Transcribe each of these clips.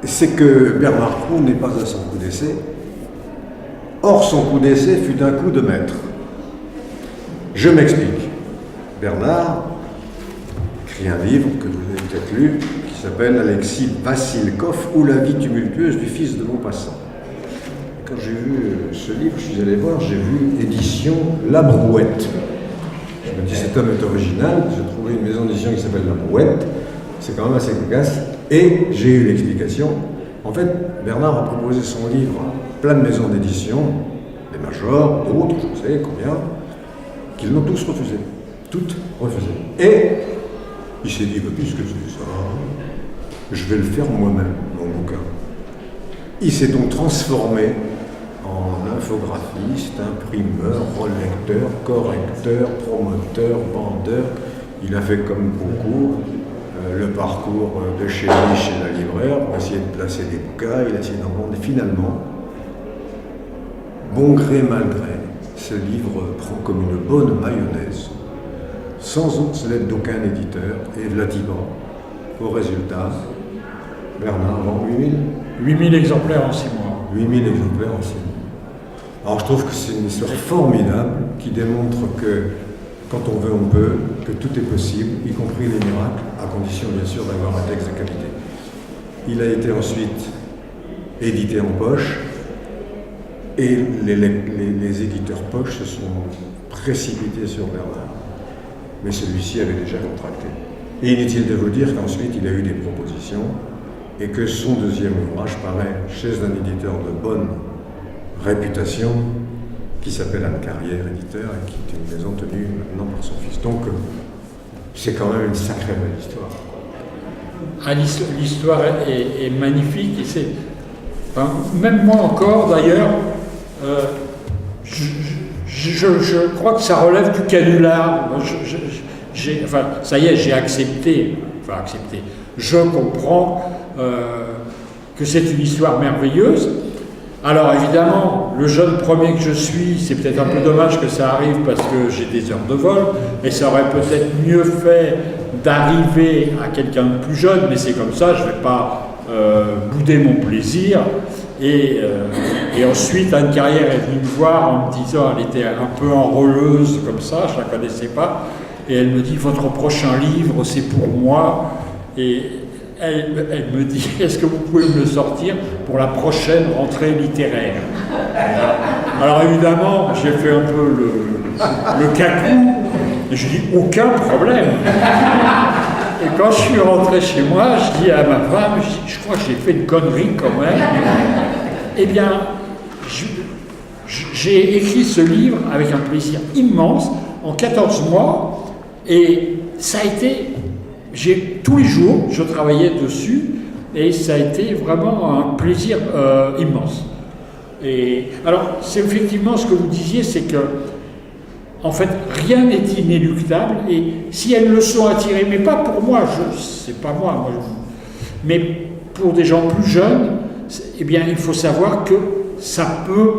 c'est que Bernard Croux n'est pas à son coup d'essai. Or, son coup d'essai fut un coup de maître. Je m'explique. Bernard écrit un livre que vous avez peut-être lu, qui s'appelle Alexis Vassilkov ou La vie tumultueuse du fils de Maupassant. Quand j'ai vu ce livre, je suis allé voir, j'ai vu édition La Brouette. Je me dis, cet homme est original, j'ai trouvé une maison d'édition qui s'appelle La Brouette, c'est quand même assez cocasse, et j'ai eu l'explication. En fait, Bernard a proposé son livre à plein de maisons d'édition, des majors, d'autres, je ne sais combien, qu'ils l'ont tous refusé. Toutes refusées. Et il s'est dit, puisque c'est ça, je vais le faire moi-même, mon bouquin. Il s'est donc transformé en infographiste, imprimeur, relecteur, correcteur, promoteur, vendeur. Il a fait comme beaucoup le parcours de chez lui, chez la libraire, pour essayer de placer des bouquins, il a essayé d'en vendre. Et finalement, bon gré mal gré, ce livre prend comme une bonne mayonnaise, sans once l'aide d'aucun éditeur, et Vladivan, au résultat, Bernard vend 8000 exemplaires en 6 mois. 8000 exemplaires en 6 mois. Alors je trouve que c'est une histoire formidable qui démontre que quand on veut, on peut, que tout est possible, y compris les miracles, à condition bien sûr d'avoir un texte de qualité. Il a été ensuite édité en poche, et les éditeurs poche se sont précipités sur Bernard. Mais celui-ci avait déjà contracté. Et inutile de vous dire qu'ensuite il a eu des propositions, et que son deuxième ouvrage paraît chez un éditeur de bonne réputation, qui s'appelle Anne Carrière, éditeur, et qui est une maison tenue maintenant par son fils. Donc, c'est quand même une sacrée belle histoire. Ah, l'histoire est magnifique, et c'est... Enfin, même moi encore, d'ailleurs, je crois que ça relève du canular. Enfin, ça y est, j'ai accepté. Enfin, accepté. Je comprends que c'est une histoire merveilleuse. Alors évidemment, le jeune premier que je suis, c'est peut-être un peu dommage que ça arrive parce que j'ai des heures de vol, et ça aurait peut-être mieux fait d'arriver à quelqu'un de plus jeune, mais c'est comme ça, je ne vais pas bouder mon plaisir. Et ensuite, Anne Carrière est venue me voir en me disant, elle était un peu enrôleuse comme ça, je ne la connaissais pas, et elle me dit, votre prochain livre, c'est pour moi. Et elle me dit, est-ce que vous pouvez me le sortir pour la prochaine rentrée littéraire? Alors évidemment, j'ai fait un peu le cacou, et je dis, aucun problème. Et quand je suis rentré chez moi, je dis à ma femme, je crois que j'ai fait une connerie quand même. Eh bien, j'ai écrit ce livre avec un plaisir immense, en 14 mois, et ça a été... tous les jours, je travaillais dessus, et ça a été vraiment un plaisir immense. Et alors, c'est effectivement ce que vous disiez, c'est que, en fait, rien n'est inéluctable, et si elles le sont attirées, mais pas pour moi, c'est pas moi, mais pour des gens plus jeunes, eh bien, il faut savoir que ça peut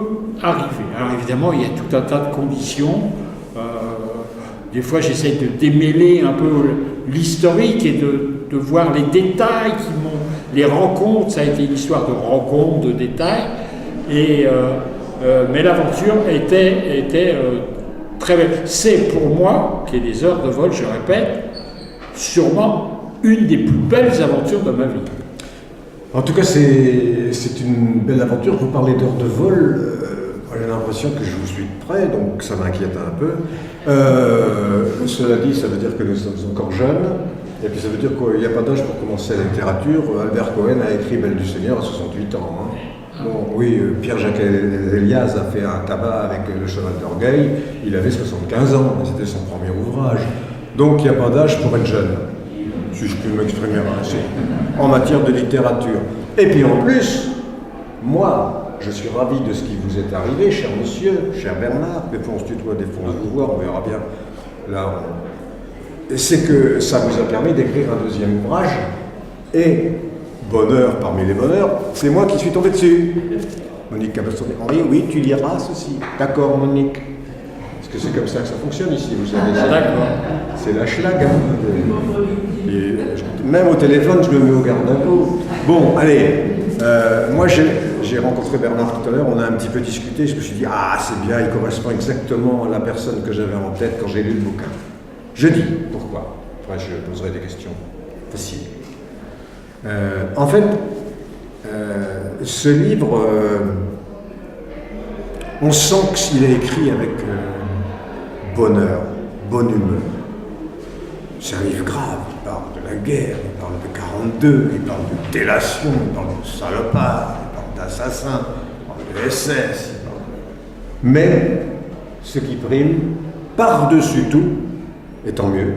arriver. Alors évidemment, il y a tout un tas de conditions. Des fois, j'essaie de démêler un peu l'historique et de voir les détails les rencontres. Ça a été une histoire de rencontres, de détails. Mais l'aventure était très belle. C'est pour moi, qui est des heures de vol, je répète, sûrement une des plus belles aventures de ma vie. En tout cas, c'est une belle aventure. Vous parlez d'heures de vol. J'ai l'impression que je vous suis de près, donc ça m'inquiète un peu. Cela dit, ça veut dire que nous sommes encore jeunes, et puis ça veut dire qu'il n'y a pas d'âge pour commencer la littérature. Albert Cohen a écrit Belle du Seigneur à 68 ans. Hein. Bon, oui, Pierre-Jacques Elias a fait un tabac avec Le Cheval d'Orgueil, il avait 75 ans, mais c'était son premier ouvrage. Donc il n'y a pas d'âge pour être jeune, si je puis m'exprimer ainsi, en matière de littérature. Et puis en plus, moi, je suis ravi de ce qui vous est arrivé, cher monsieur, cher Bernard. Des fois on se tutoie, des fois on se voit, on verra bien. Là, c'est que ça vous a permis d'écrire un deuxième ouvrage. Et, bonheur parmi les bonheurs, c'est moi qui suis tombé dessus. Monique Cabasson-Henri, oui, tu liras ceci. D'accord, Monique. Parce que c'est comme ça que ça fonctionne ici, vous savez. D'accord. C'est la schlag. Hein. Même au téléphone, je me mets au garde-à-vous. Bon, allez. Moi, j'ai rencontré Bernard tout à l'heure, on a un petit peu discuté, je me suis dit, ah, c'est bien, il correspond exactement à la personne que j'avais en tête quand j'ai lu le bouquin. Je dis, pourquoi? Enfin, je poserai des questions faciles. En fait, ce livre, on sent qu'il est écrit avec bonheur, bonne humeur. C'est un livre grave, il parle de la guerre, il parle de 42, il parle de délation, il parle de salopard, il parle d'assassin, il parle de SS. Mais ce qui prime, par-dessus tout, et tant mieux,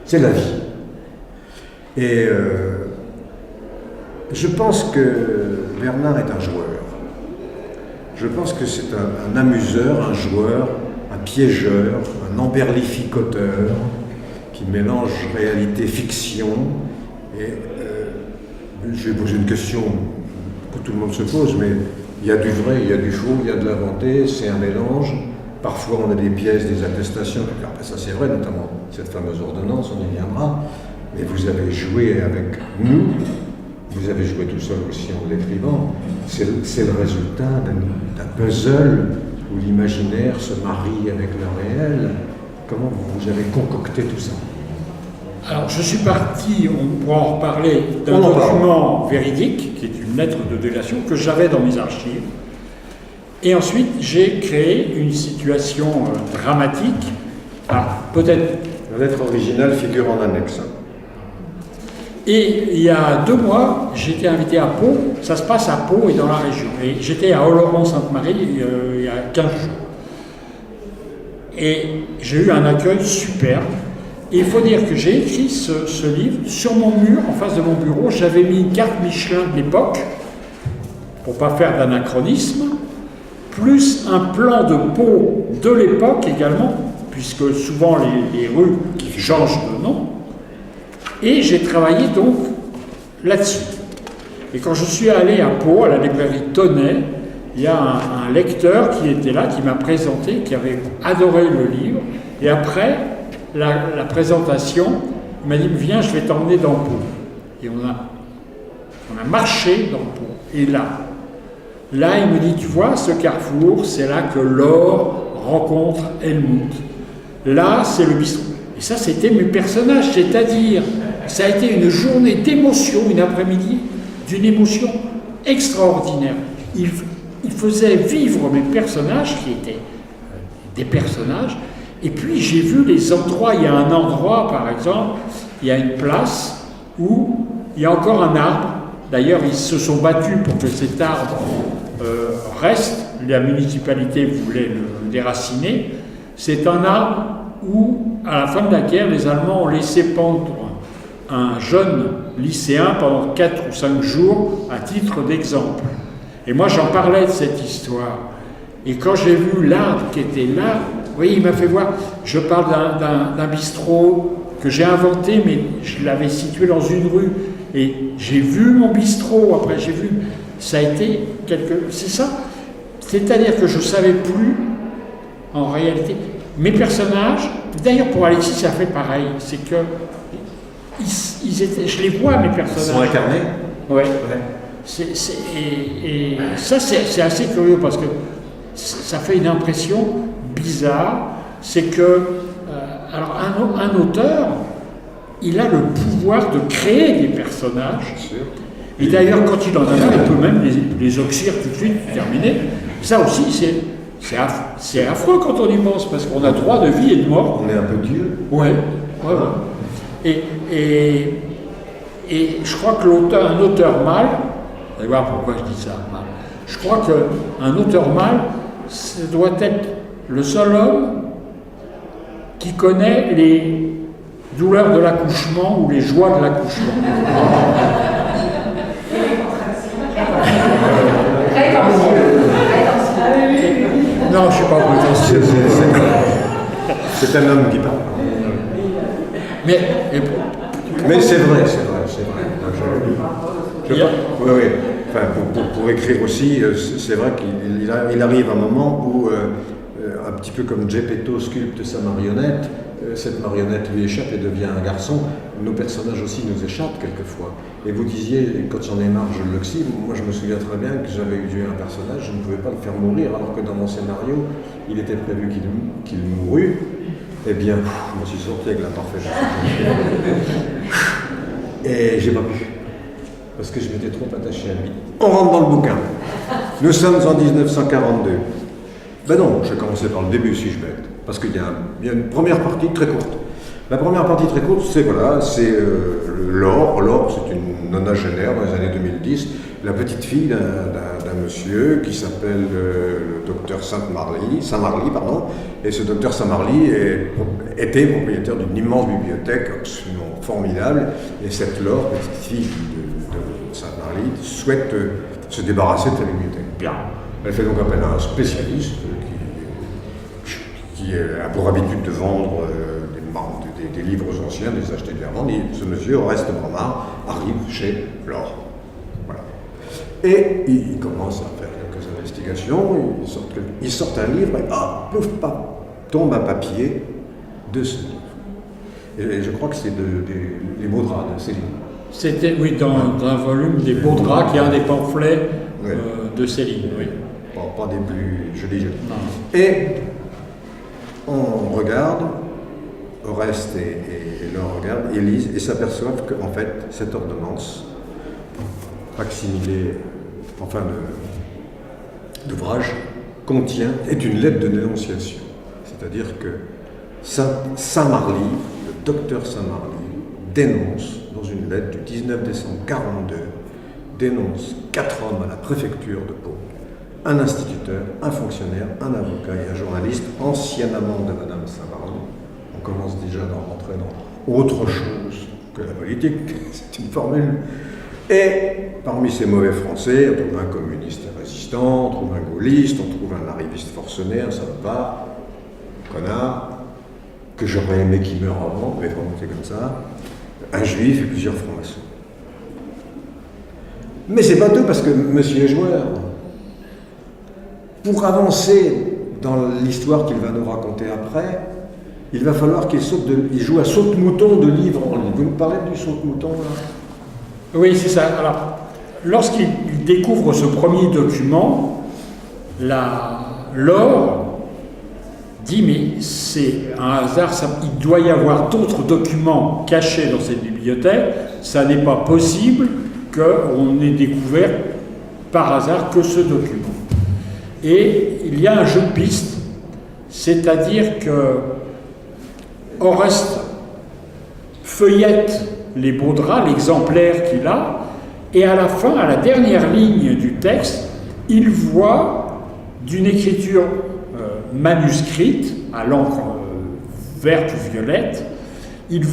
c'est la vie. Et je pense que Bernard est un joueur. Je pense que c'est un amuseur, un joueur, un piégeur, un emberlificoteur, qui mélange réalité-fiction. Et je vais poser une question que tout le monde se pose, mais il y a du vrai, il y a du faux, il y a de l'inventé, c'est un mélange. Parfois on a des pièces, des attestations, après ça c'est vrai, notamment cette fameuse ordonnance, on y viendra. Mais vous avez joué avec nous, vous avez joué tout seul aussi en l'écrivant. C'est le résultat d'un puzzle où l'imaginaire se marie avec le réel. Comment vous avez concocté tout ça? Alors, je suis parti, on pourra en reparler, d'un document véridique, qui est une lettre de délation que j'avais dans mes archives. Et ensuite, j'ai créé une situation dramatique. Ah, peut-être. La lettre originale figure en annexe. Et il y a 2 mois, j'étais invité à Pau. Ça se passe à Pau et dans la région. Et j'étais à Oloron-Sainte-Marie il y a 15 jours. Et j'ai eu un accueil superbe. Et il faut dire que j'ai écrit ce livre sur mon mur, en face de mon bureau. J'avais mis une carte Michelin de l'époque, pour ne pas faire d'anachronisme, plus un plan de Pau de l'époque également, puisque souvent les rues changent de nom. Et j'ai travaillé donc là-dessus. Et quand je suis allé à Pau, à la librairie Tonnet, il y a un lecteur qui était là, qui m'a présenté, qui avait adoré le livre. Et après la présentation, il m'a dit, viens, je vais t'emmener dans Pau. Et on a marché dans Pau. Et là, il me dit, tu vois, ce carrefour, c'est là que l'or rencontre Helmut. Là, c'est le bistrot. Et ça, c'était mes personnages, c'est-à-dire, ça a été une journée d'émotion, une après-midi, d'une émotion extraordinaire. Il faisait vivre mes personnages, qui étaient des personnages, et puis j'ai vu les endroits. Il y a un endroit, par exemple, il y a une place où il y a encore un arbre. D'ailleurs, ils se sont battus pour que cet arbre reste. La municipalité voulait le déraciner. C'est un arbre où, à la fin de la guerre, les Allemands ont laissé pendre un jeune lycéen pendant 4 ou 5 jours à titre d'exemple. Et moi, j'en parlais de cette histoire. Et quand j'ai vu l'arbre qui était là, oui, il m'a fait voir, je parle d'un bistrot que j'ai inventé, mais je l'avais situé dans une rue. Et j'ai vu mon bistrot, après j'ai vu, ça a été c'est ça. C'est-à-dire que je ne savais plus, en réalité, mes personnages, d'ailleurs pour Alexis ça fait pareil, c'est que ils étaient, je les vois mes personnages. Ils sont incarnés. Ouais. Et ça c'est assez curieux parce que ça fait une impression bizarre, c'est que alors un auteur, il a le pouvoir de créer des personnages. Et d'ailleurs, quand il en a un, il peut même les oxyre tout de suite, terminer. Ça aussi, c'est affreux quand on y pense, parce qu'on a droit de vie et de mort. On est un peu Dieu. Ouais. Et je crois que un auteur mâle, vous allez voir pourquoi je dis ça, mâle. Je crois qu'un auteur mâle, ça doit être le seul homme qui connaît les douleurs de l'accouchement ou les joies de l'accouchement. Non, je ne suis pas prétentieux. C'est un homme qui parle. Mais c'est vrai. Oui. Enfin, pour écrire aussi, c'est vrai qu'il arrive un moment où, petit peu comme Geppetto sculpte sa marionnette, cette marionnette lui échappe et devient un garçon. Nos personnages aussi nous échappent quelquefois. Et vous disiez, quand j'en ai marre, je l'oxyde. Moi, je me souviens très bien que j'avais eu un personnage, je ne pouvais pas le faire mourir, alors que dans mon scénario, il était prévu qu'il mourût. Eh bien, je m'en suis sorti avec la parfaite. Et j'ai pas pu. Parce que je m'étais trop attaché à lui. On rentre dans le bouquin. Nous sommes en 1942. Ben non, je vais commencer par le début si je bête. Parce qu'il y a une première partie très courte. La première partie très courte, c'est Laure. Laure, c'est une nonagénaire dans les années 2010, la petite fille d'un monsieur qui s'appelle le docteur Saint-Marly, pardon. Et ce docteur Saint-Marly était propriétaire d'une immense bibliothèque absolument formidable. Et cette Laure, petite fille de Saint-Marly, souhaite se débarrasser de sa bibliothèque. Bien. Elle fait donc appel à un spécialiste qui a pour habitude de vendre des livres anciens, des acheter, de les revendre. Et ce monsieur, Oreste Bramard, arrive chez Laure. Voilà. Et il commence à faire quelques investigations, il sort un livre et pouf, tombe un papier de ce livre. Et je crois que c'est les beaux draps de Céline. C'était, oui, dans un volume des beaux draps, qui est un des pamphlets de Céline, oui. Pas des plus jolis. Et on regarde, Oreste et Laure regardent, et lisent, et s'aperçoivent qu'en fait, cette ordonnance, facsimilée, d'ouvrage, est une lettre de dénonciation. C'est-à-dire que Saint-Marly, le docteur Saint-Marly, dénonce, dans une lettre du 19 décembre 1942, dénonce 4 hommes à la préfecture de Pau, un instituteur, un fonctionnaire, un avocat et un journaliste, ancien amant de Madame Saint-Marly. On commence déjà à rentrer dans autre chose que la politique, c'est une formule. Et parmi ces mauvais Français, on trouve un communiste résistant, on trouve un gaulliste, on trouve un arriviste forcené, un salopard, un connard, que j'aurais aimé qu'il meure avant, mais pas monter comme ça, un juif et plusieurs francs-maçons. Mais c'est pas tout, parce que monsieur est joueur. Pour avancer dans l'histoire qu'il va nous raconter après, il va falloir qu'il joue à saute-mouton de livre en livre. Vous me parlez du saute-mouton, là ? Oui, c'est ça. Alors, lorsqu'il découvre ce premier document, Laure dit, mais c'est un hasard, il doit y avoir d'autres documents cachés dans cette bibliothèque, ça n'est pas possible qu'on ait découvert par hasard que ce document. Et il y a un jeu de piste, c'est-à-dire que Oreste feuillette les beaux draps, l'exemplaire qu'il a, et à la fin, à la dernière ligne du texte, il voit d'une écriture manuscrite, à l'encre verte ou violette, il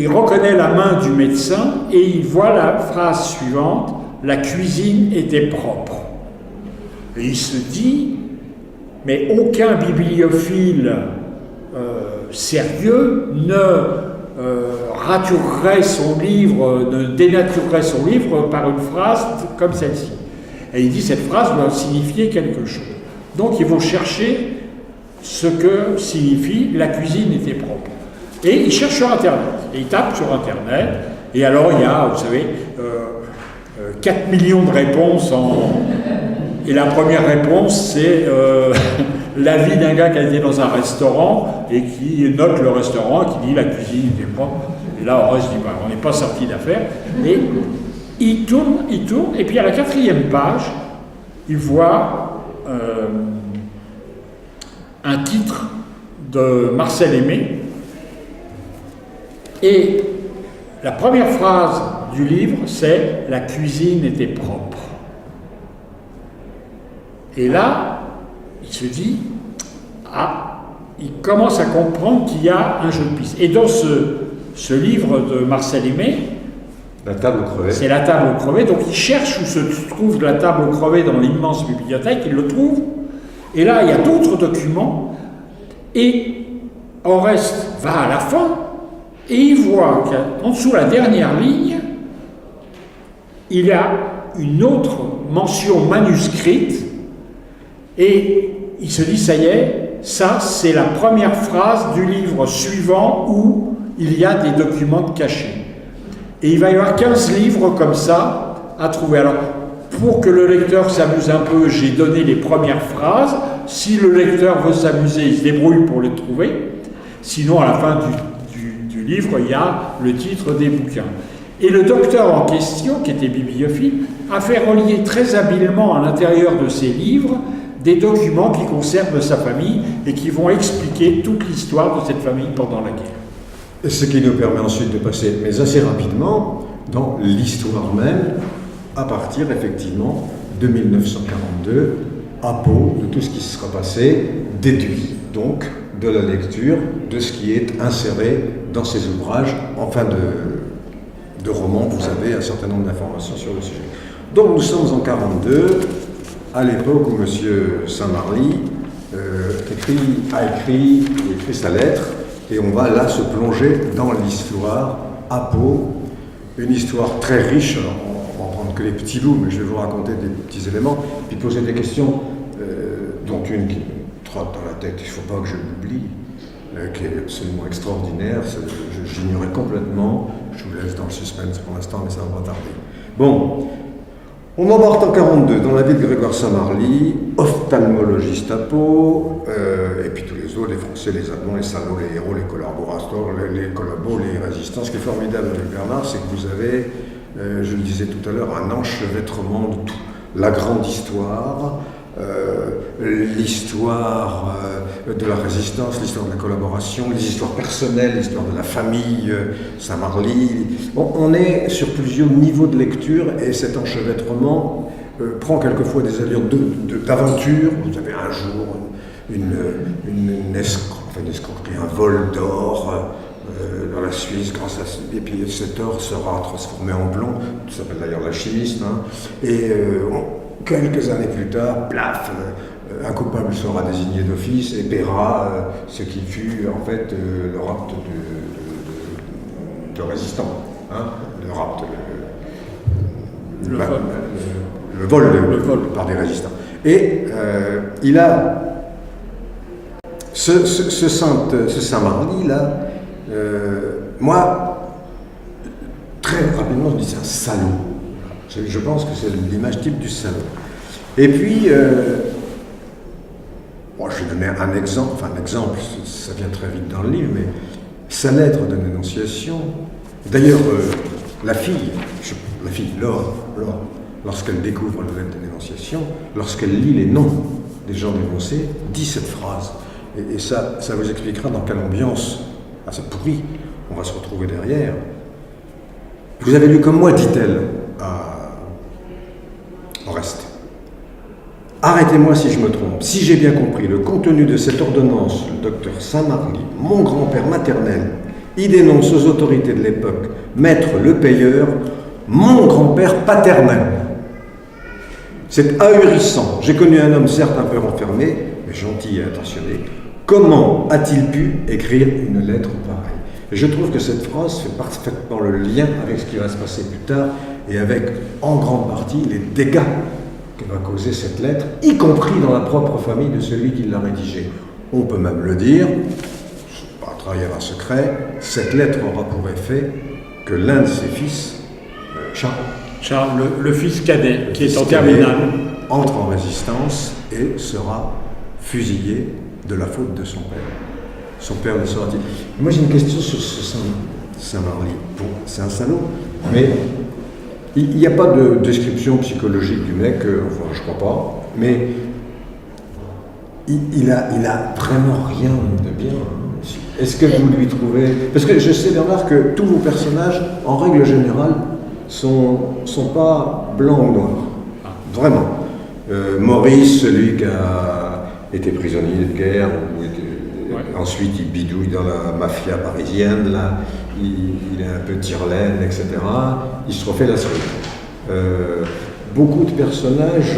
reconnaît la main du médecin et il voit la phrase suivante, « La cuisine était propre ». Et il se dit, mais aucun bibliophile sérieux ne raturerait son livre, ne dénaturerait son livre par une phrase comme celle-ci. Et il dit, cette phrase doit signifier quelque chose. Donc ils vont chercher ce que signifie « la cuisine était propre ». Et ils cherchent sur Internet. Et ils tapent sur Internet. Et alors il y a, vous savez, 4 millions de réponses Et la première réponse, c'est l'avis d'un gars qui a été dans un restaurant et qui note le restaurant, qui dit la cuisine était propre. Et là, Oreste dit, bah, on n'est pas sorti d'affaire. Et il tourne, et puis à la 4e page, il voit un titre de Marcel Aimé. Et la première phrase du livre, c'est « La cuisine était propre ». Et là, il se dit, il commence à comprendre qu'il y a un jeu de piste. Et dans ce livre de Marcel Aimé, la table crevée. C'est la table crevée, donc il cherche où se trouve la table crevée dans l'immense bibliothèque, il le trouve, et là il y a d'autres documents, et Oreste va à la fin, et il voit qu'en dessous la dernière ligne, il y a une autre mention manuscrite, et il se dit, ça y est, ça c'est la première phrase du livre suivant où il y a des documents cachés. Et il va y avoir 15 livres comme ça à trouver. Alors, pour que le lecteur s'amuse un peu, j'ai donné les premières phrases. Si le lecteur veut s'amuser, il se débrouille pour les trouver. Sinon, à la fin du livre, il y a le titre des bouquins. Et le docteur en question, qui était bibliophile, a fait relier très habilement à l'intérieur de ses livres des documents qui concernent sa famille et qui vont expliquer toute l'histoire de cette famille pendant la guerre. Ce qui nous permet ensuite de passer, mais assez rapidement, dans l'histoire même, à partir effectivement de 1942, à Pau, de tout ce qui se sera passé, déduit donc de la lecture de ce qui est inséré dans ces ouvrages. En fin de roman, vous avez un certain nombre d'informations sur le sujet. Donc nous sommes en 1942, à l'époque où M. Saint-Marly a écrit sa lettre, et on va là se plonger dans l'histoire à Pau, une histoire très riche. Alors, on va prendre que les petits bouts, mais je vais vous raconter des petits éléments, puis poser des questions, dont une qui me trotte dans la tête, il ne faut pas que je l'oublie, qui est absolument extraordinaire, j'ignorais complètement, je vous laisse dans le suspense pour l'instant, mais ça va pas tarder. Bon, on embarque en 1942 dans la vie de Grégoire Saint-Marly, ophtalmologiste à Pau, et puis tous les autres, les Français, les Allemands, les salauds, les héros, les collaborateurs, les collabos, les résistants. Ce qui est formidable avec Bernard, c'est que vous avez, je le disais tout à l'heure, un enchevêtrement de tout. La grande histoire, l'histoire de la résistance, l'histoire de la collaboration, les histoires personnelles, l'histoire de la famille Saint-Marly. Bon, on est sur plusieurs niveaux de lecture et cet enchevêtrement prend quelquefois des allures d'aventure. Vous avez un jour une escroquerie, un vol d'or dans la Suisse, et puis cet or sera transformé en plomb, ça s'appelle d'ailleurs l'alchimiste, hein, et quelques années plus tard, plaf, un coupable sera désigné d'office et paiera ce qui fut en fait le rapt de résistants, hein, le rapt, le vol par des résistants. Et il a ce Saint-Marly là, moi très rapidement je dis c'est un salaud. Je pense que c'est l'image type du salaud. Et puis, bon, je vais donner un exemple, ça vient très vite dans le livre, mais sa lettre de dénonciation, d'ailleurs, la fille, Laure, lorsqu'elle découvre la lettre de dénonciation, lorsqu'elle lit les noms des gens dénoncés, dit cette phrase. Et ça vous expliquera dans quelle ambiance assez pourrie on va se retrouver derrière. Vous avez lu comme moi, dit-elle, au reste. Arrêtez-moi si je me trompe. Si j'ai bien compris le contenu de cette ordonnance, le docteur Saint-Marly, mon grand-père maternel, y dénonce aux autorités de l'époque, maître le payeur, mon grand-père paternel. C'est ahurissant. J'ai connu un homme certes un peu renfermé, mais gentil et attentionné. Comment a-t-il pu écrire une lettre pareille? Et je trouve que cette phrase fait parfaitement le lien avec ce qui va se passer plus tard et avec, en grande partie, les dégâts que va causer cette lettre, y compris dans la propre famille de celui qui l'a rédigée. On peut même le dire, c'est pas trahir un secret, cette lettre aura pour effet que l'un de ses fils, Charles, le fils cadet, qui est en terminale, entre en résistance et sera fusillé de la faute de son père. Son père le sera-t-il. Moi j'ai une question sur ce Saint-Marly. Bon, c'est un salaud, mais il n'y a pas de description psychologique du mec, enfin je crois pas, mais il a vraiment rien de bien. Est-ce que vous lui trouvez... Parce que je sais, Bernard, que tous vos personnages, en règle générale, sont pas blancs ou noirs. Vraiment. Maurice, celui qui a été prisonnier de guerre, ensuite il bidouille dans la mafia parisienne, là, il est un peu tire-laine, etc. Il se refait la cerise. Beaucoup de personnages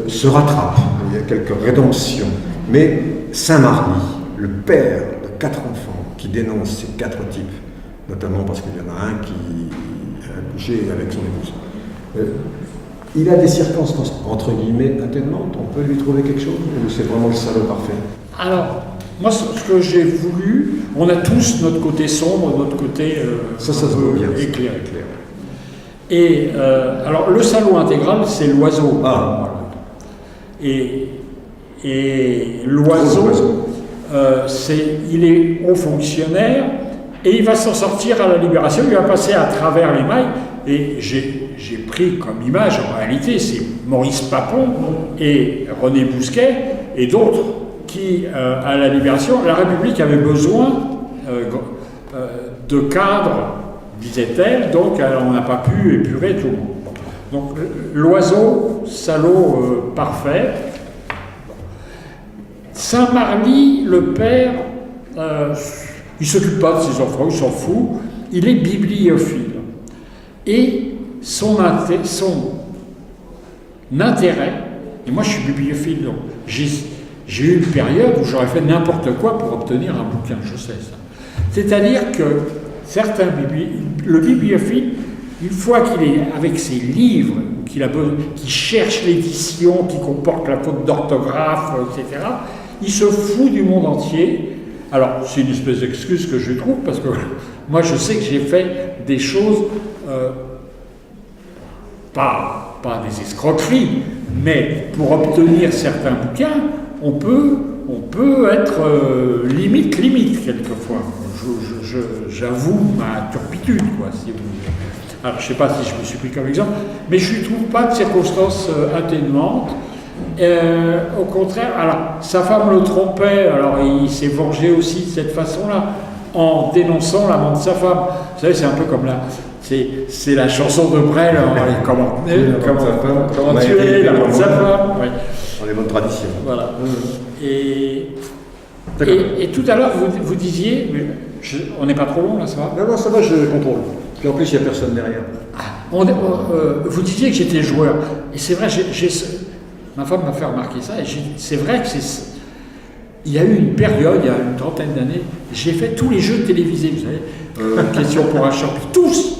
se rattrapent, il y a quelques rédemptions. Mais Saint-Marly, le père de 4 enfants, qui dénonce ces 4 types, notamment parce qu'il y en a un qui a couché avec son épouse. Il a des circonstances, entre guillemets, atténuantes. On peut lui trouver quelque chose ou c'est vraiment le salaud parfait? Alors, moi, ce que j'ai voulu, on a tous notre côté sombre, notre côté ça se voit bien. Éclairé. Et alors, le salaud intégral, c'est l'oiseau. Ah. Et l'oiseau, il est haut fonctionnaire et il va s'en sortir à la Libération, il va passer à travers les mailles. Et j'ai pris comme image, en réalité, c'est Maurice Papon et René Bousquet et d'autres qui, à la Libération, la République avait besoin de cadres, disait-elle, donc on n'a pas pu épurer tout le monde. Donc l'oiseau, salaud parfait. Saint-Marly, le père, il ne s'occupe pas de ses enfants, il s'en fout, il est bibliophile. Et son intérêt, et moi je suis bibliophile, donc j'ai eu une période où j'aurais fait n'importe quoi pour obtenir un bouquin, je sais ça. C'est-à-dire que le bibliophile, une fois qu'il est avec ses livres, qu'il cherche l'édition qui comporte la faute d'orthographe, etc., il se fout du monde entier. Alors, c'est une espèce d'excuse que je trouve, parce que moi, je sais que j'ai fait des choses, pas des escroqueries, mais pour obtenir certains bouquins, on peut être limite, quelquefois. J'avoue ma turpitude, quoi, si vous voulez. Alors, je ne sais pas si je me suis pris comme exemple, mais je ne trouve pas de circonstances atténuantes. Au contraire, alors, sa femme le trompait, alors il s'est vengé aussi de cette façon-là, en dénonçant l'amant de sa femme. Vous savez, c'est un peu comme c'est la chanson de Brel, comment tuer l'amant de sa femme. Oui. Dans les bonnes traditions. Voilà. Et tout à l'heure, vous disiez, on n'est pas trop long là, ça va? Non, ça va, je contrôle. Puis en plus, il n'y a personne derrière. Vous disiez que j'étais joueur. Et c'est vrai, ma femme m'a fait remarquer ça. Et c'est vrai que il y a eu une période, il y a une trentaine d'années, j'ai fait tous les jeux télévisés, vous savez, Question pour un champion, tous.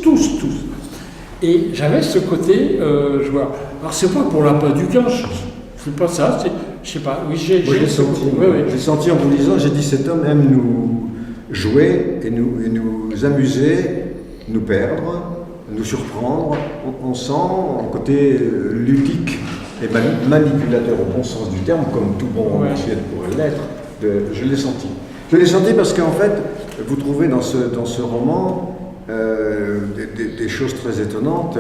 Et j'avais ce côté joueur. Alors c'est pas pour l'appât du gain, c'est pas ça, je sais pas. Oui, j'ai senti. J'ai senti en vous lisant, j'ai dit cet homme aime nous jouer et nous amuser, nous perdre, nous surprendre. On sent un côté ludique et manipulateur au bon sens du terme, comme tout bon romancier pourrait l'être. Je l'ai senti. Je l'ai senti parce qu'en fait, vous trouvez dans ce roman des choses très étonnantes.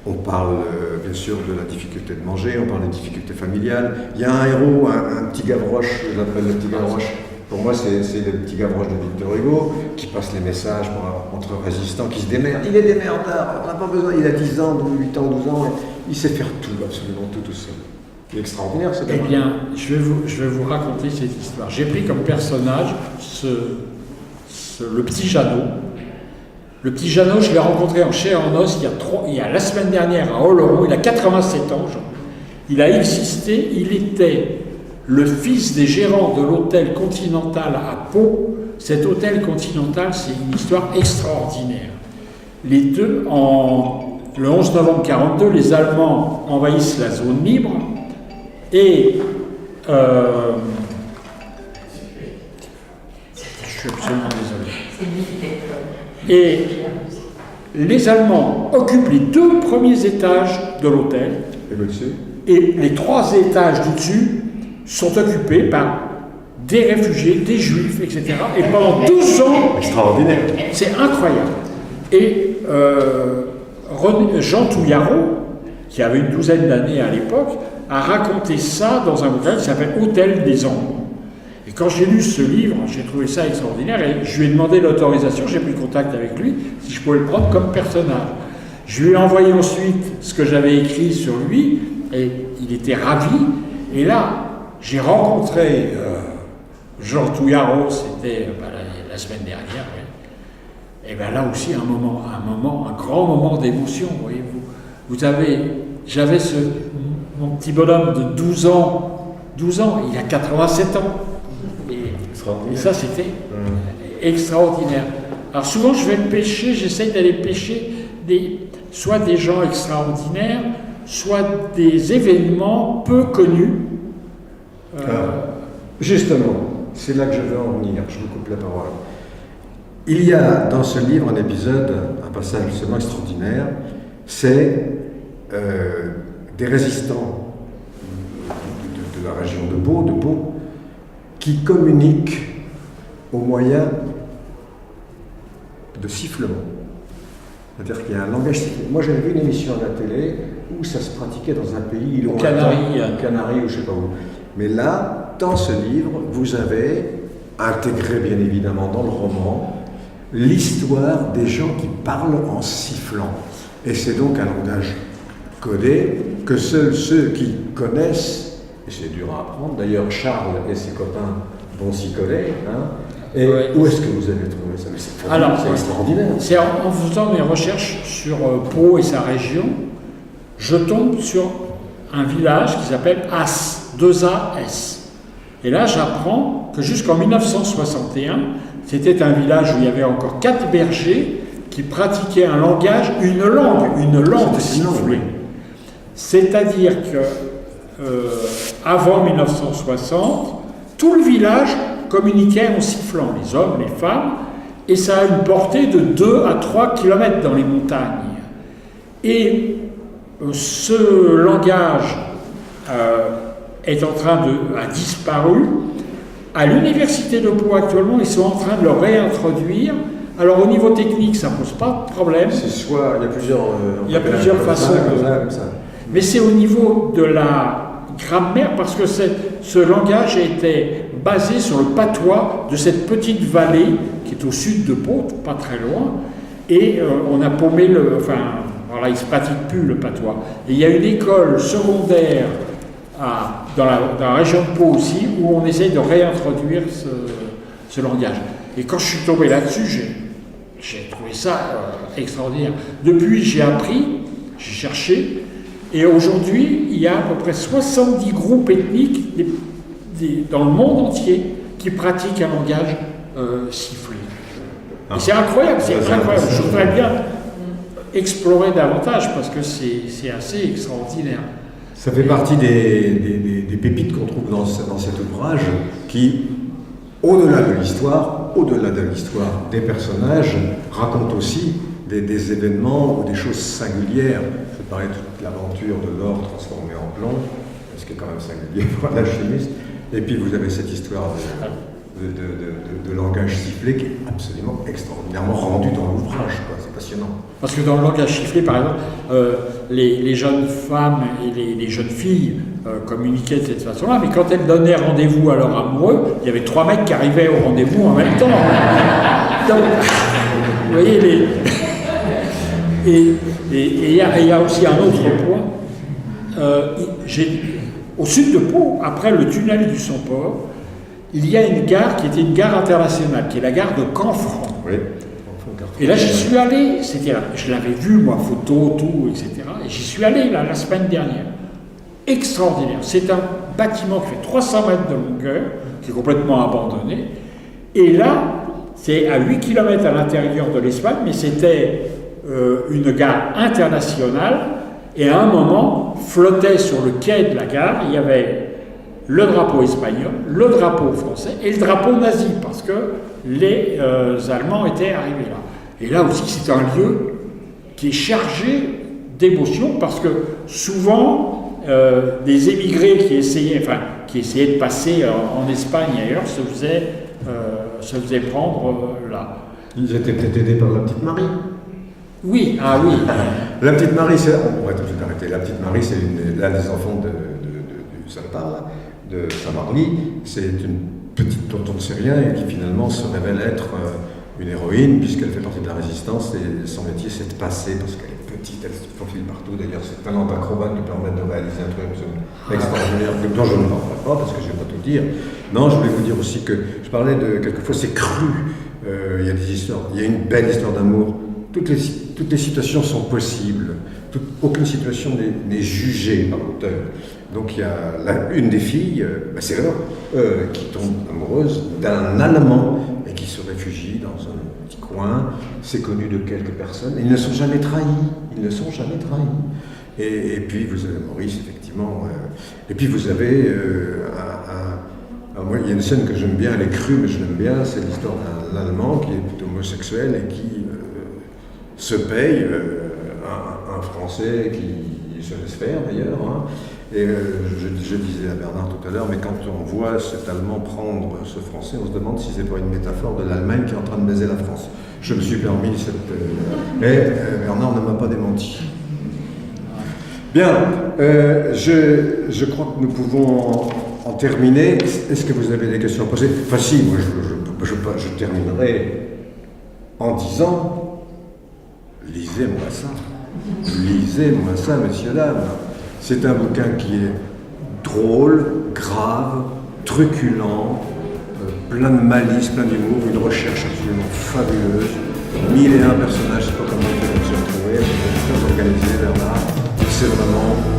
On parle bien sûr de la difficulté de manger, on parle des difficultés familiales. Il y a un héros, un petit Gavroche, je l'appelle le petit Gavroche. Pour moi, c'est le petit Gavroche de Victor Hugo qui passe les messages entre résistants, qui se démerdent. Il est démerdard, on n'a pas besoin. Il a 10 ans, 8 ans, 12 ans, il sait faire tout, absolument tout seul. C'est extraordinaire, c'est Eh bien, je vais vous raconter cette histoire. J'ai pris comme personnage le petit Jeannot. Le petit Jeannot, je l'ai rencontré en chair et en os il y a la semaine dernière à Oloron. Il a 87 ans. Il a existé, il était le fils des gérants de l'hôtel Continental à Pau. Cet hôtel Continental, c'est une histoire extraordinaire. Les deux, le 11 novembre 1942, les Allemands envahissent la zone libre et je suis absolument désolé. Et les Allemands occupent les 2 premiers étages de l'hôtel et les 3 étages du dessus sont occupés par des réfugiés, des juifs, etc. Et pendant 12 ans, extraordinaire. C'est incroyable. Et Jean Touillaro, qui avait une douzaine d'années à l'époque, a raconté ça dans un bouquin qui s'appelle Hôtel des Anglais. Et quand j'ai lu ce livre, j'ai trouvé ça extraordinaire et je lui ai demandé l'autorisation, j'ai pris contact avec lui, si je pouvais le prendre comme personnage. Je lui ai envoyé ensuite ce que j'avais écrit sur lui et il était ravi. Et là, j'ai rencontré Jean Touillaro, c'était la semaine dernière. Et bien là aussi, un grand moment d'émotion, voyez-vous. J'avais mon petit bonhomme de 12 ans, il a 87 ans. Et ça, c'était extraordinaire. Alors souvent, je vais pêcher, j'essaye d'aller pêcher soit des gens extraordinaires, soit des événements peu connus. Justement, c'est là que je veux en venir, je vous coupe la parole. Il y a dans ce livre un épisode, un passage absolument extraordinaire, c'est des résistants de la région de Pau, qui communiquent au moyen de sifflement. C'est-à-dire qu'il y a un langage sifflé. Moi j'avais vu une émission à la télé où ça se pratiquait dans un pays lointain, Canaries ou je ne sais pas où. Mais là, dans ce livre, vous avez intégré bien évidemment dans le roman l'histoire des gens qui parlent en sifflant. Et c'est donc un langage codé que seuls ceux qui connaissent, et c'est dur à apprendre, d'ailleurs Charles et ses copains vont s'y coller. Et où est-ce que vous avez trouvé ça? C'est extraordinaire. C'est en faisant mes recherches sur Pau et sa région, je tombe sur un village qui s'appelle As, 2AS. Et là, j'apprends que jusqu'en 1961, c'était un village où il y avait encore 4 bergers qui pratiquaient un langage, une langue sifflée. C'est-à-dire que avant 1960, tout le village communiquaient en sifflant, les hommes, les femmes, et ça a une portée de 2 à 3 km dans les montagnes. Et ce langage a disparu. À l'université de Pau actuellement, ils sont en train de le réintroduire. Alors au niveau technique, ça ne pose pas de problème. C'est soit, il y a plusieurs façons. Comme ça. Mais c'est au niveau de la grammaire, parce que ce langage était basé sur le patois de cette petite vallée qui est au sud de Pau, pas très loin, et on a paumé il ne se pratique plus le patois. Et il y a une école secondaire dans la région de Pau aussi, où on essaye de réintroduire ce langage. Et quand je suis tombé là-dessus, j'ai trouvé ça extraordinaire. Depuis, j'ai appris, j'ai cherché, et aujourd'hui, il y a à peu près 70 groupes ethniques dans le monde entier qui pratiquent un langage sifflé. Et c'est incroyable, Je voudrais bien explorer davantage parce que c'est assez extraordinaire. Ça fait partie des pépites qu'on trouve dans cet ouvrage qui, au-delà de l'histoire des personnages, racontent aussi des événements ou des choses singulières. Je parlais de toute l'aventure de l'or transformé en plomb, ce qui est quand même singulier pour un alchimiste. Et puis vous avez cette histoire de langage sifflé qui est absolument extraordinairement rendu dans l'ouvrage. C'est passionnant. Parce que dans le langage sifflé, par exemple, les jeunes femmes et les jeunes filles communiquaient de cette façon-là, mais quand elles donnaient rendez-vous à leur amoureux, il y avait 3 mecs qui arrivaient au rendez-vous en même temps. Donc, vous voyez, et il y a aussi un autre point. Au sud de Pau, après le tunnel du Samport, il y a une gare qui était une gare internationale, qui est la gare de Canfranc. Oui. Et là, j'y suis allé, je l'avais vu, moi, photo, tout, etc. Et j'y suis allé la semaine dernière. Extraordinaire. C'est un bâtiment qui fait 300 mètres de longueur, qui est complètement abandonné. Et là, c'est à 8 km à l'intérieur de l'Espagne, mais c'était une gare internationale. Et à un moment, flottait sur le quai de la gare, il y avait le drapeau espagnol, le drapeau français et le drapeau nazi, parce que les Allemands étaient arrivés là. Et là aussi, c'est un lieu qui est chargé d'émotions, parce que souvent, des émigrés qui essayaient de passer en Espagne et ailleurs se faisaient prendre là. Ils étaient peut-être aidés par la petite Marie. Oui, oui. La petite Marie, on va tout de suite arrêter. La petite Marie, c'est l'un des enfants du Saint-Par, de Saint-Marly. C'est une petite tonton de Syrien et qui finalement se révèle être une héroïne, puisqu'elle fait partie de la résistance, et son métier c'est de passer, parce qu'elle est petite, elle se faufile partout. D'ailleurs, c'est talent d'acrobate lui permettent de réaliser un truc absolument extraordinaire, dont je ne parlerai pas, parce que je ne vais pas tout dire. Non, je voulais vous dire aussi que je parlais de quelquefois c'est cru. Il y a des histoires, il y a une belle histoire d'amour. Toutes les situations sont possibles. Aucune situation n'est jugée par l'auteur. Donc il y a une des filles, c'est Laure, qui tombe amoureuse d'un Allemand et qui se réfugie dans un petit coin. C'est connu de quelques personnes. Ils ne sont jamais trahis. Et puis vous avez Maurice, effectivement. Et puis vous avez moi, il y a une scène que j'aime bien, elle est crue, mais je l'aime bien, c'est l'histoire d'un Allemand qui est homosexuel et qui se paye un Français qui se laisse faire d'ailleurs. Hein. Et je disais à Bernard tout à l'heure, mais quand on voit cet Allemand prendre ce Français, on se demande si c'est pas une métaphore de l'Allemagne qui est en train de baiser la France. Je me suis permis cette... Bernard ne m'a pas démenti. Bien, je crois que nous pouvons en terminer. Est-ce que vous avez des questions à poser? Enfin si, moi je terminerai en disant, lisez-moi ça. Lisez-moi ça, messieurs, dames. C'est un bouquin qui est drôle, grave, truculent, plein de malice, plein d'humour, une recherche absolument fabuleuse, 1001 personnages, je ne sais pas comment on peut se retrouver, très organisé, Bernard. C'est vraiment